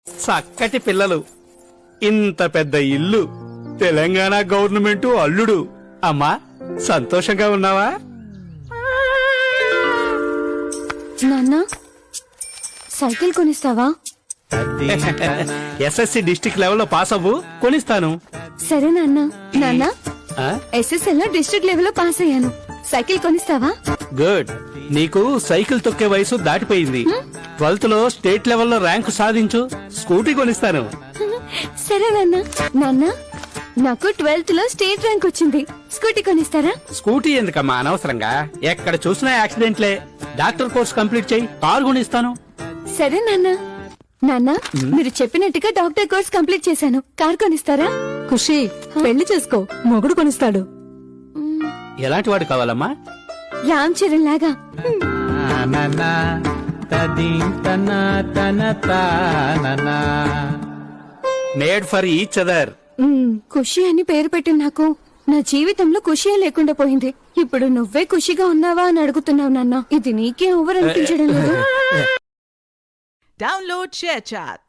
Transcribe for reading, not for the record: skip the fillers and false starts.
చక్కటి పిల్లలు, ఇంత పెద్ద ఇల్లు, తెలంగాణ గవర్నమెంట్ అల్లుడు. అమ్మా సంతోషంగా ఉన్నావా? నాన్న సైకిల్ కొనిస్తావా? ఎస్ఎస్సి డిస్ట్రిక్ట్ లెవెల్లో పాస్ అవ్వు, కొనిస్తాను. సరే నాన్న. నాన్న ఆ? ఎస్ఎస్ఎల్ లో డిస్ట్రిక్ట్ లెవెల్ లో పాస్ అయ్యాను. సైకిల్ కొనిస్తావా? గుడ్. నీకు సైకిల్ తొక్కే వయసు దాటిపోయింది. 12th లో స్టేట్ లెవెల్లో ర్యాంకు సాధించు, స్కూటీ కొనిస్తాను. సరే నాన్న. నాన్న నాకు 12th లో స్టేట్ ర్యాంక్ వచ్చింది. స్కూటీ కొనిస్తారా? స్కూటీ ఎందుకమ్మా అనవసరంగా? ఎక్కడ చూసినా యాక్సిడెంట్లే. డాక్టర్ కోర్స్ కంప్లీట్ చేయి, కారు కొనిస్తాను. సరే నాన్న. నాన్న మీరు చెప్పినట్టుగా డాక్టర్ కోర్స్ కంప్లీట్ చేశాను. కార్ కొనిస్తారా? ఖుషి పెళ్లి చేసుకో, మొగుడు కొనిస్తాడు. ఎలాంటి వాడు కావాలమ్మా? రామ్ చరణ్ లాగా. Made for each other. Khushi అని పేరు పెట్టి నాకు నా జీవితంలో ఖుషి లేకుండా పోయింది. ఇప్పుడు నువ్వే ఖుషిగా ఉన్నావా అని అడుగుతున్నావు నాన్న. ఇది నీకే ఓవర్ అనిపించడం లేదు? Download ShareChat.